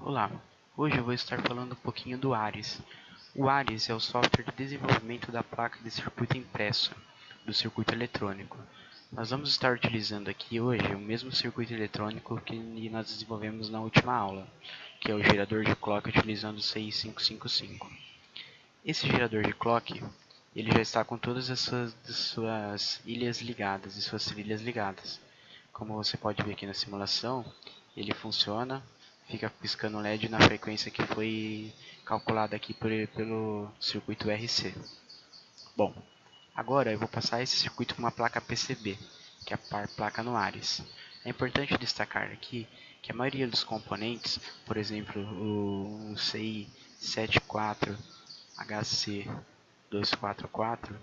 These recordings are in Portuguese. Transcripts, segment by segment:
Olá, hoje eu vou estar falando um pouquinho do Ares. O Ares é o software de desenvolvimento da placa de circuito impresso, do circuito eletrônico. Nós vamos estar utilizando aqui hoje o mesmo circuito eletrônico que nós desenvolvemos na última aula, que é o gerador de clock utilizando o CI555. Esse gerador de clock, ele já está com todas as suas ilhas ligadas e suas trilhas ligadas. Como você pode ver aqui na simulação, ele funciona, fica piscando LED na frequência que foi calculada aqui pelo circuito RC. Bom, agora eu vou passar esse circuito para uma placa PCB, que é a placa no Ares. É importante destacar aqui que a maioria dos componentes, por exemplo, o CI74HC244,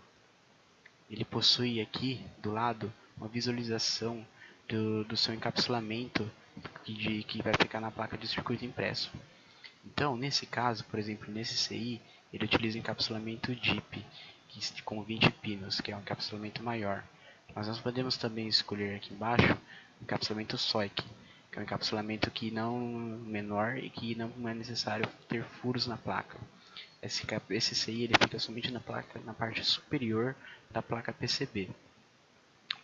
ele possui aqui do lado uma visualização do seu encapsulamento que vai ficar na placa de circuito impresso. Então, nesse caso, por exemplo, nesse CI, ele utiliza o encapsulamento DIP, com 20 pinos, que é um encapsulamento maior. Mas nós podemos também escolher aqui embaixo o encapsulamento SOIC, que é um encapsulamento que não menor e que não é necessário ter furos na placa. Esse CI ele fica somente na parte superior da placa PCB.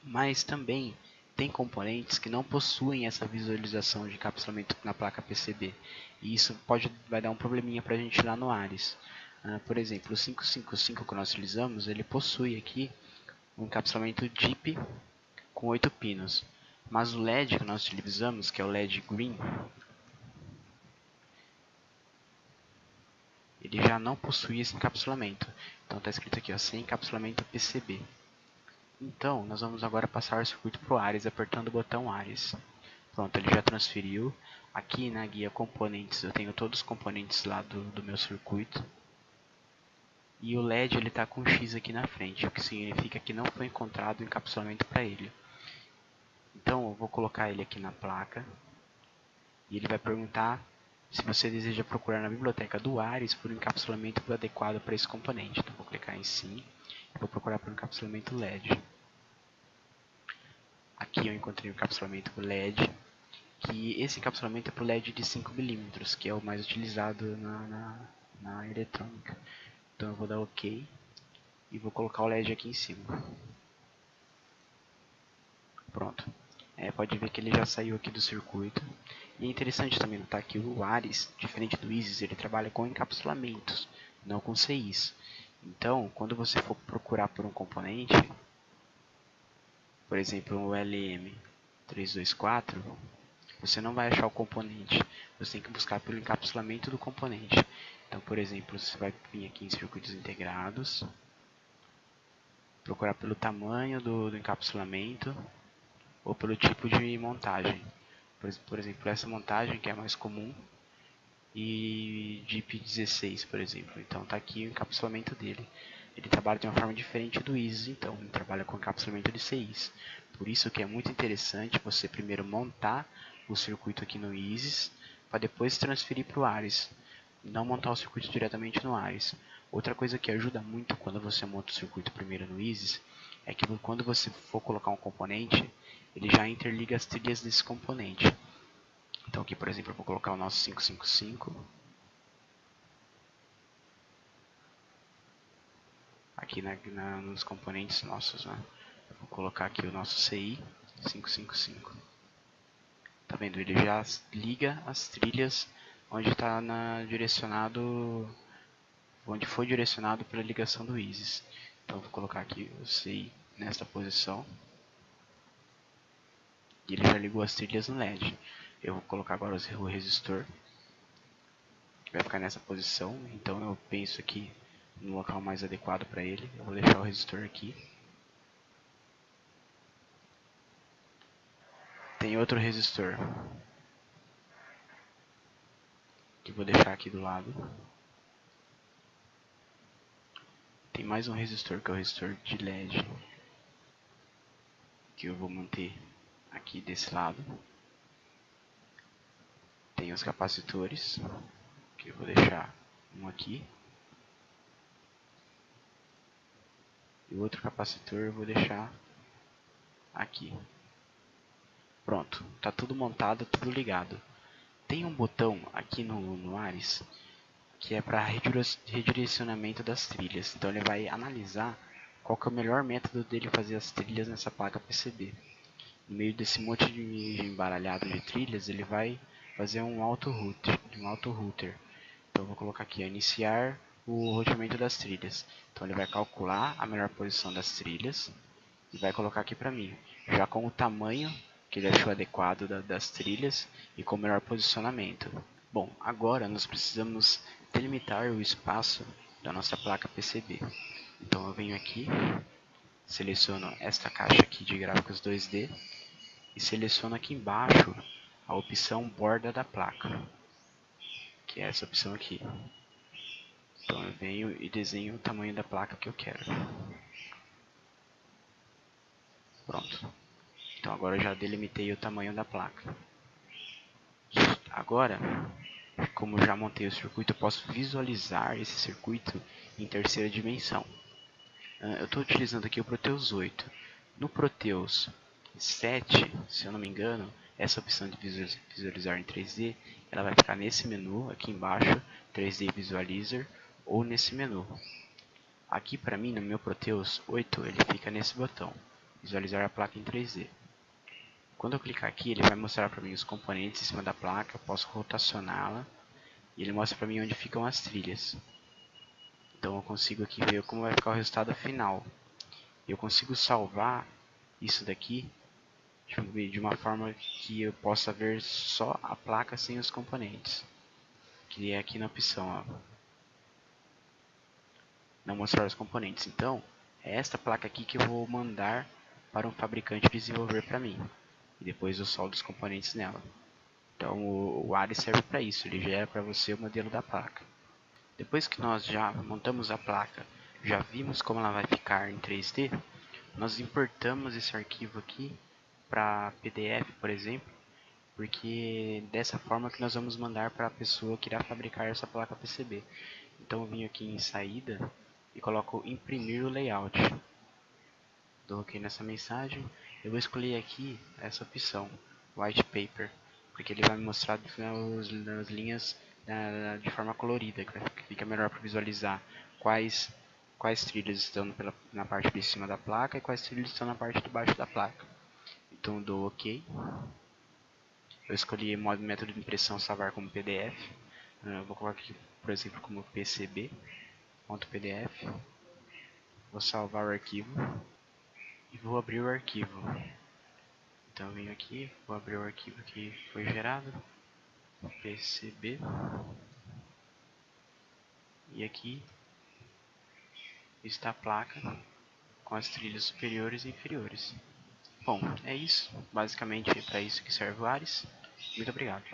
Mas também tem componentes que não possuem essa visualização de encapsulamento na placa PCB. E isso vai dar um probleminha para a gente lá no Ares. Por exemplo, o 555 que nós utilizamos, ele possui aqui um encapsulamento DIP com 8 pinos. Mas o LED que nós utilizamos, que é o LED Green, ele já não possui esse encapsulamento. Então está escrito aqui, ó, sem encapsulamento PCB. Então, nós vamos agora passar o circuito para o Ares, apertando o botão Ares. Pronto, ele já transferiu. Aqui na guia componentes, eu tenho todos os componentes lá do meu circuito. E o LED ele está com um X aqui na frente, o que significa que não foi encontrado o encapsulamento para ele. Então, eu vou colocar ele aqui na placa. E ele vai perguntar se você deseja procurar na biblioteca do Ares por um encapsulamento adequado para esse componente. Então, vou clicar em Sim e vou procurar por um encapsulamento LED. Aqui eu encontrei o encapsulamento LED, que esse encapsulamento é para o LED de 5mm, que é o mais utilizado na eletrônica. Então eu vou dar OK e vou colocar o LED aqui em cima. Pronto. Pode ver que ele já saiu aqui do circuito. E é interessante também notar que o Ares, diferente do Isis, ele trabalha com encapsulamentos, não com CIs. Então, quando você for procurar por um componente, por exemplo, o LM324, você não vai achar o componente, você tem que buscar pelo encapsulamento do componente. Então, por exemplo, você vai vir aqui em circuitos integrados, procurar pelo tamanho do encapsulamento ou pelo tipo de montagem. Por exemplo, essa montagem que é a mais comum e DIP16, por exemplo. Então está aqui o encapsulamento dele. Ele trabalha de uma forma diferente do ISIS, então ele trabalha com encapsulamento de CIs. Por isso que é muito interessante você primeiro montar o circuito aqui no ISIS, para depois transferir para o Ares. Não montar o circuito diretamente no Ares. Outra coisa que ajuda muito quando você monta o circuito primeiro no ISIS, é que quando você for colocar um componente, ele já interliga as trilhas desse componente. Então aqui, por exemplo, eu vou colocar o nosso 555. Aqui nos componentes nossos, né? Eu vou colocar aqui o nosso CI 555. Tá vendo? Ele já liga as trilhas onde está direcionado, onde foi direcionado pela ligação do ISIS. Então eu vou colocar aqui o CI nesta posição. E ele já ligou as trilhas no LED. Eu vou colocar agora o resistor, que vai ficar nessa posição. Então eu penso aqui no local mais adequado para ele. Eu vou deixar o resistor aqui. Tem outro resistor que eu vou deixar aqui do lado. Tem mais um resistor que é o resistor de LED, que eu vou manter aqui desse lado. Tem os capacitores, que eu vou deixar um aqui. E o outro capacitor eu vou deixar aqui. Pronto, está tudo montado, tudo ligado. Tem um botão aqui no Ares que é para redirecionamento das trilhas. Então ele vai analisar qual que é o melhor método dele fazer as trilhas nessa placa PCB. No meio desse monte de embaralhado de trilhas, ele vai fazer um auto-router. Então eu vou colocar aqui, iniciar o roteamento das trilhas. Então ele vai calcular a melhor posição das trilhas e vai colocar aqui para mim, já com o tamanho que ele achou adequado das trilhas e com o melhor posicionamento. Bom, agora nós precisamos delimitar o espaço da nossa placa PCB. Então eu venho aqui, seleciono esta caixa aqui de gráficos 2D e seleciono aqui embaixo a opção borda da placa, que é essa opção aqui. Então eu venho e desenho o tamanho da placa que eu quero. Pronto. Então agora eu já delimitei o tamanho da placa. Agora, como já montei o circuito, eu posso visualizar esse circuito em terceira dimensão. Eu estou utilizando aqui o Proteus 8. No Proteus 7, se eu não me engano, essa opção de visualizar em 3D, ela vai ficar nesse menu aqui embaixo, 3D Visualizer, ou nesse menu. Aqui para mim, no meu Proteus 8, ele fica nesse botão, visualizar a placa em 3D. Quando eu clicar aqui, ele vai mostrar para mim os componentes em cima da placa, eu posso rotacioná-la, e ele mostra para mim onde ficam as trilhas. Então eu consigo aqui ver como vai ficar o resultado final. Eu consigo salvar isso daqui de uma forma que eu possa ver só a placa sem os componentes. Que é aqui na opção, ó, não mostrar os componentes. Então, é esta placa aqui que eu vou mandar para um fabricante desenvolver para mim. E depois eu soldo os componentes nela. Então o Ares serve para isso, ele gera para você o modelo da placa. Depois que nós já montamos a placa, já vimos como ela vai ficar em 3D, nós importamos esse arquivo aqui para PDF, por exemplo, porque dessa forma que nós vamos mandar para a pessoa que irá fabricar essa placa PCB. Então eu vim aqui em saída e coloco imprimir o layout. Dou OK nessa mensagem. Eu vou escolher aqui essa opção, White Paper, porque ele vai me mostrar as linhas de forma colorida, que fica melhor para visualizar quais trilhas estão na parte de cima da placa e quais trilhas estão na parte de baixo da placa. Então dou OK. Eu escolhi modo método de impressão salvar como PDF. Eu vou colocar aqui, por exemplo, como pcb.pdf. Vou salvar o arquivo e vou abrir o arquivo. Então eu venho aqui, vou abrir o arquivo que foi gerado, PCB, e aqui está a placa com as trilhas superiores e inferiores. Bom, é isso. Basicamente é para isso que serve o Ares. Muito obrigado.